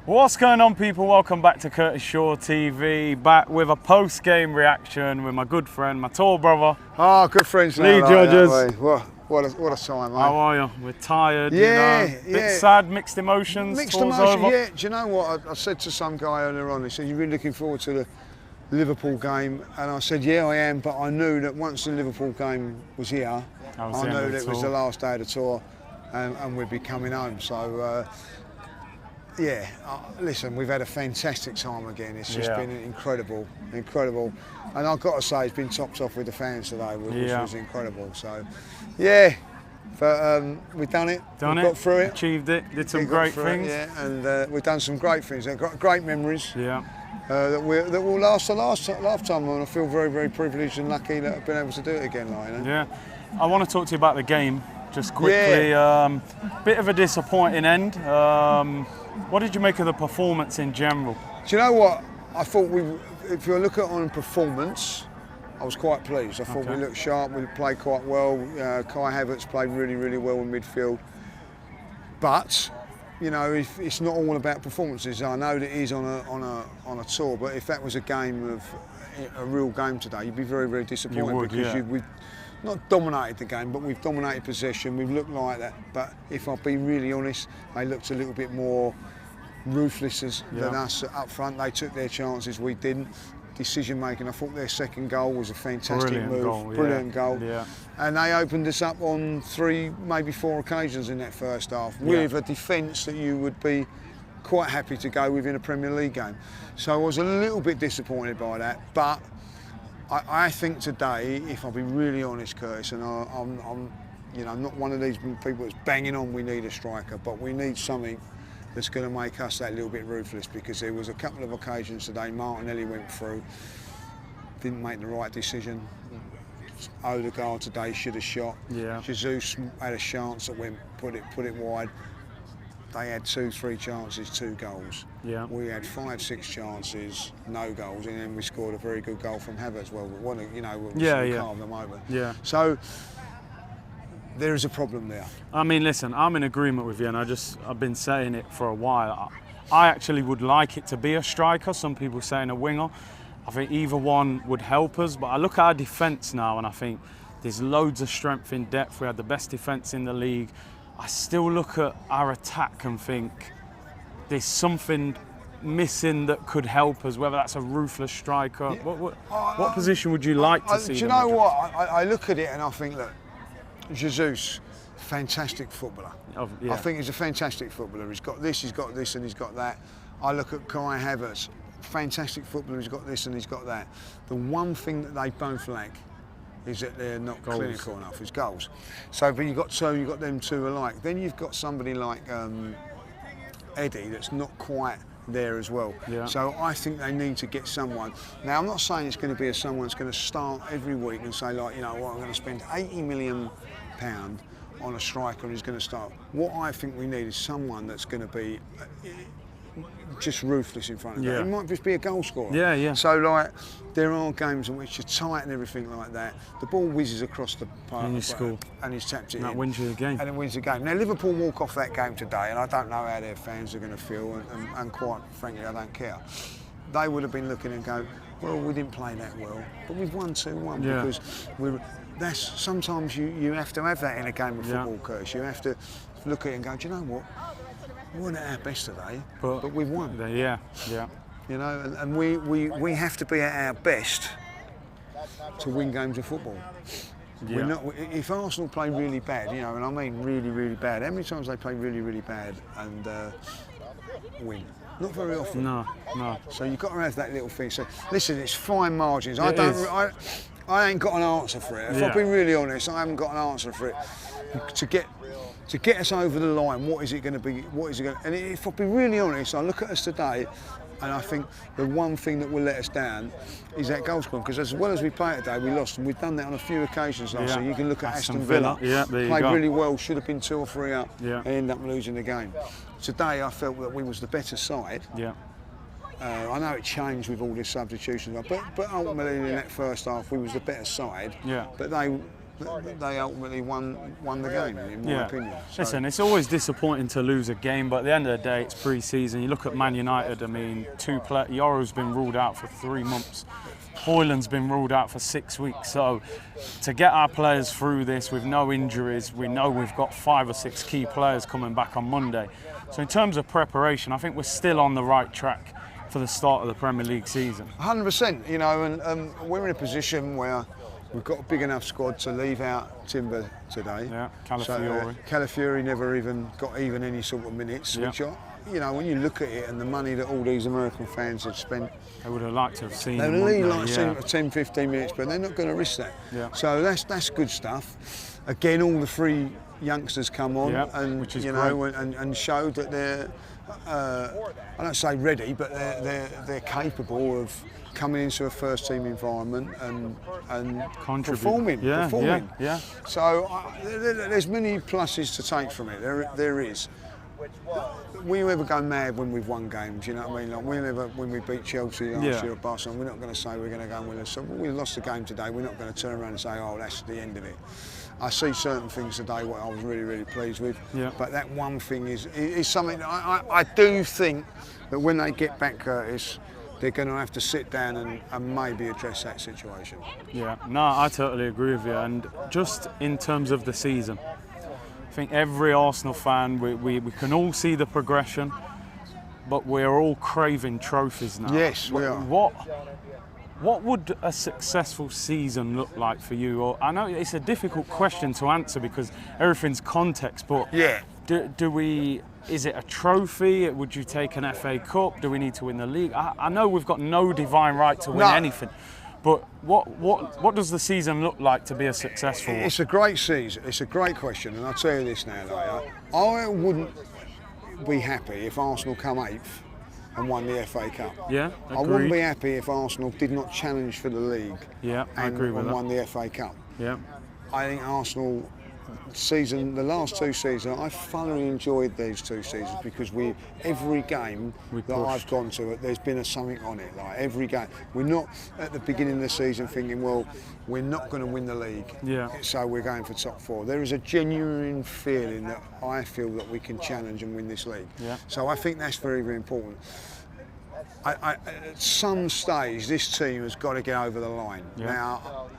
What's going on, people? Welcome back to Curtis Shaw TV, back with a post-game reaction with my good friend, my tall brother. Oh, good friends. Lee Judges. What a time, mate. How are you? We're tired, yeah, you know, bit sad, mixed emotions. Mixed emotions, yeah. Do you know what? I said to some guy earlier on, he said, you're really looking forward to the Liverpool game? And I said, yeah, I am, but I knew that once the Liverpool game was here, I knew that it was the last day of the tour and we'd be coming home. So, yeah, listen, we've had a fantastic time again. It's just been incredible. And I've got to say, it's been topped off with the fans today, which was incredible. So, yeah, but we've done it. We've got through it. Achieved it, did some great things. And we've done some great things. They've got great memories. Yeah. That will last a lifetime, and I feel very, very privileged and lucky that I've been able to do it again, like, you know? Yeah. I want to talk to you about the game, just quickly. Bit of a disappointing end. What did you make of the performance in general? Do you know what? I thought if you look at on performance, I was quite pleased. I thought we looked sharp, we played quite well. Kai Havertz played really, really well in midfield. But, you know, it's not all about performances. I know that he's on a tour, but if that was a real game today, you'd be very, very disappointed because we've not dominated the game, but we've dominated possession. We've looked like that. But if I'll be really honest, they looked a little bit more ruthless than us up front. They took their chances, we didn't. Decision making. I thought their second goal was a fantastic move, brilliant goal. Yeah. And they opened us up on 3, maybe 4 occasions in that first half with a defence that you would be quite happy to go with in a Premier League game. So I was a little bit disappointed by that, but I think today, if I'll be really honest, Curtis, and I'm you know, not one of these people that's banging on we need a striker, but we need something that's going to make us that little bit ruthless, because there was a couple of occasions today Martinelli went through, didn't make the right decision. Odegaard today should have shot. Yeah. Jesus had a chance that went put it wide. They had 2-3 chances, 2 goals. Yeah. We had 5-6 chances, no goals, and then we scored a very good goal from Havertz. Well, you know, calm them over. Yeah. So there is a problem there. I mean, listen, I'm in agreement with you, and I've been saying it for a while. I actually would like it to be a striker. Some people saying a winger. I think either one would help us. But I look at our defence now, and I think there's loads of strength in depth. We had the best defence in the league. I still look at our attack and think there's something missing that could help us, whether that's a ruthless striker. What position would you like to see? Do you know what? I look at it and I think, look, Jesus, fantastic footballer. I think he's a fantastic footballer. He's got this, and he's got that. I look at Kai Havertz, fantastic footballer. He's got this and he's got that. The one thing that they both lack is that they're not clinical enough. Is goals. So, but you've got them two alike. Then you've got somebody like Eddie that's not quite there as well. Yeah. So I think they need to get someone. Now I'm not saying it's going to be someone that's going to start every week and say, like, you know what, I'm going to spend £80 million on a striker who's going to start. What I think we need is someone that's going to be just ruthless in front of that. It might just be a goal scorer. Yeah, yeah. So, like, there are games in which you're tight and everything like that. The ball whizzes across the park and you score, and he's tapped it in. That wins you the game. And it wins the game. Now, Liverpool walk off that game today, and I don't know how their fans are going to feel, and quite frankly, I don't care. They would have been looking and go, well, we didn't play that well, but we've won 2-1 because sometimes you have to have that in a game of football, Curtis. You have to look at it and go, do you know what? We weren't at our best today, but we've won. Yeah. You know, and we have to be at our best to win games of football. Yeah. We're not, if Arsenal play really bad, you know, and I mean really, really bad, how many times they play really, really bad and win? Not very often. No. So you've got to have that little thing. So listen, it's fine margins. I ain't got an answer for it. If I've been really honest, I haven't got an answer for it. To get us over the line, what is it going to be? And if I'll be really honest, I look at us today, and I think the one thing that will let us down is that goal scoring. Because as well as we played today, we lost, and we've done that on a few occasions last year. You can look at Aston Villa. Played really well, should have been 2 or 3 up, and end up losing the game. Today, I felt that we was the better side. I know it changed with all this substitutions, but ultimately in that first half, we was the better side. But they ultimately won the game, in my opinion. So, listen, it's always disappointing to lose a game, but at the end of the day, it's pre-season. You look at Man United. I mean, Yoro's been ruled out for 3 months. Hoyland's been ruled out for 6 weeks. So to get our players through this with no injuries, we know we've got 5 or 6 key players coming back on Monday. So in terms of preparation, I think we're still on the right track for the start of the Premier League season. 100%, you know, and we're in a position where we've got a big enough squad to leave out Timber today. Yeah, Calafiori. So, Calafiori never even got any sort of minutes, which are, you know, when you look at it and the money that all these American fans have spent, they would have liked to have seen they'd him. really like to see him for 10, 15 minutes, but they're not going to risk that. Yeah. So that's good stuff. Again, all the 3 youngsters come on and which is you know and showed that they're I don't say ready, but they're capable of coming into a first team environment and performing. Yeah. So there's many pluses to take from it. There is. We never go mad when we've won games, you know what I mean? Like when we beat Chelsea last year at Barcelona, we're not going to say we're going to go and win it. So we lost the game today, we're not going to turn around and say, oh, that's the end of it. I see certain things today what I was really, really pleased with. Yeah. But that one thing is something that I do think that when they get back, Curtis, they're going to have to sit down and maybe address that situation. Yeah, no, I totally agree with you. And just in terms of the season, I think every Arsenal fan, we can all see the progression, but we're all craving trophies now. Yes, we are. What would a successful season look like for you? Or I know it's a difficult question to answer because everything's context, but is it a trophy? Would you take an FA Cup? Do we need to win the league? I know we've got no divine right to win anything, but what does the season look like to be a successful one? It's a great season. It's a great question, and I'll tell you this now, like, I wouldn't be happy if Arsenal come 8th and won the FA Cup. Yeah, agreed. I wouldn't be happy if Arsenal did not challenge for the league. Yeah, I agree with that. And won the FA Cup. Yeah. I think Arsenal the last 2 seasons, I thoroughly enjoyed these 2 seasons because every game that I've gone to, there's been something on it. Like every game, we're not at the beginning of the season thinking, well, we're not going to win the league, so we're going for top 4. There is a genuine feeling that I feel that we can challenge and win this league. Yeah. So I think that's very, very important. At some stage, this team has got to get over the line. Yeah. Now,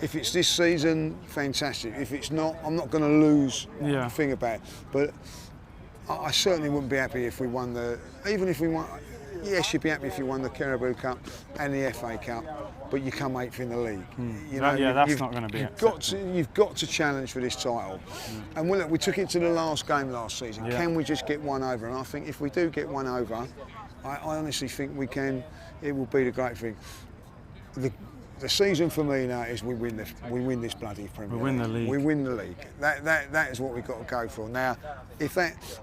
if it's this season, fantastic. If it's not, I'm not going to lose a thing about it. But I certainly wouldn't be happy if we won even if we won, yes, you'd be happy if you won the Carabao Cup and the FA Cup, but you come 8th in the league. You know, that's not going to be you've got to challenge for this title. And we took it to the last game last season. Can we just get one over? And I think if we do get one over, I honestly think we can. It will be the great thing. The season for me now is we win this bloody Premier League. We win the league. We win the league. That is what we've got to go for. Now,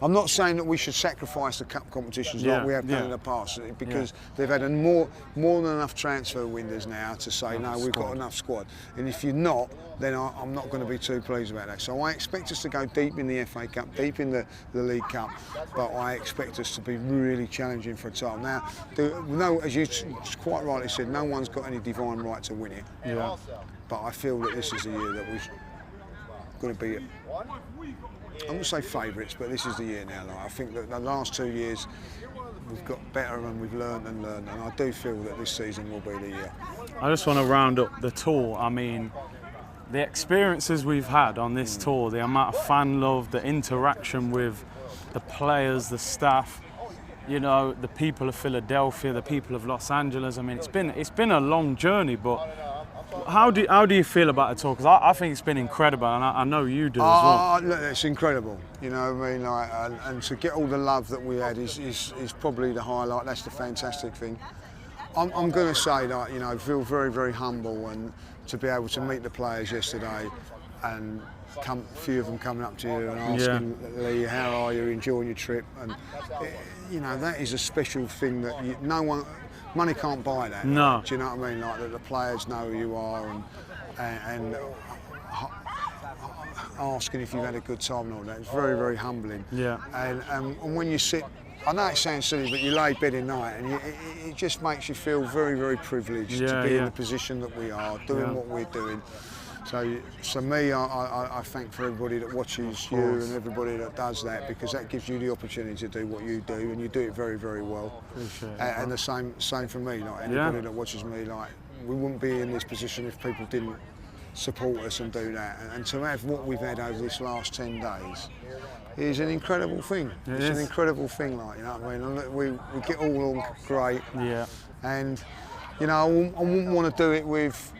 I'm not saying that we should sacrifice the cup competitions like we have done in the past, because they've had more than enough transfer windows now to say no, we've got enough squad. And if you're not, then I'm not going to be too pleased about that. So I expect us to go deep in the FA Cup, deep in the League Cup, but I expect us to be really challenging for a title. Now, as you quite rightly said, no one's got any divine right to win it. Yeah. But I feel that this is the year that we're going to be, I wouldn't say favourites, but this is the year now. Like, I think that the last 2 years we've got better and we've learned, and I do feel that this season will be the year. I just want to round up the tour. I mean, the experiences we've had on this tour, the amount of fan love, the interaction with the players, the staff, you know, the people of Philadelphia, the people of Los Angeles. I mean, it's been a long journey, but how do you feel about the tour? Because I think it's been incredible, and I know you do as well. Look, it's incredible. You know what I mean? Like, and to get all the love that we had is probably the highlight. That's the fantastic thing. I'm going to say that, you know, I feel very, very humble, and to be able to meet the players yesterday, and a few of them coming up to you and asking, Lee, how are you, enjoying your trip? And you know, that is a special thing that money can't buy that. No. Do you know what I mean? Like that the players know who you are, and asking if you've had a good time and all that. It's very, very humbling. Yeah. And when you sit, I know it sounds silly, but you lay bed at night, and it just makes you feel very, very privileged to be in the position that we are, doing what we're doing. So me, I thank for everybody that watches you and everybody that does that, because that gives you the opportunity to do what you do, and you do it very, very well. Appreciate it. And the same for me. Like anybody that watches me, like we wouldn't be in this position if people didn't support us and do that. And to have what we've had over this last 10 days is an incredible thing. It's an incrediable thing, like, you know what I mean? And we get all on great. Yeah. And you know, I wouldn't want to do it with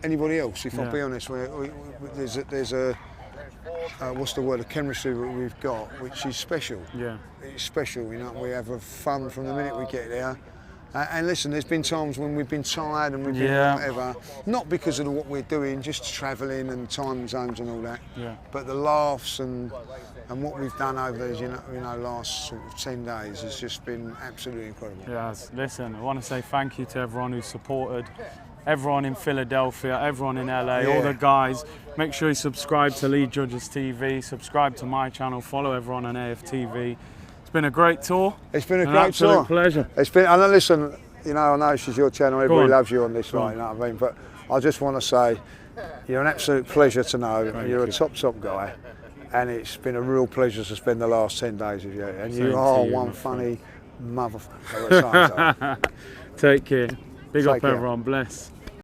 anybody else, if I'll be honest. There's a what's the word, a chemistry that we've got, which is special. Yeah. It's special, you know. We have fun from the minute we get there. And listen, there's been times when we've been tired and we've been whatever, not because of what we're doing, just travelling and time zones and all that. Yeah. But the laughs and what we've done over these, you know, last sort of 10 days has just been absolutely incredible. Yes. Listen, I want to say thank you to everyone who supported. Everyone in Philadelphia, everyone in LA, all the guys. Make sure you subscribe to Lead Judges TV, subscribe to my channel, follow everyone on AFTV. It's been a great tour. It's been a great tour. Absolute pleasure. It's been, and listen, you know, I know this is your channel, everybody loves you on this, right, you know what I mean? But I just want to say, you're an absolute pleasure to know. You're a top guy, and it's been a real pleasure to spend the last 10 days with you. And you are one funny motherfucker. Take care. Big up everyone, bless.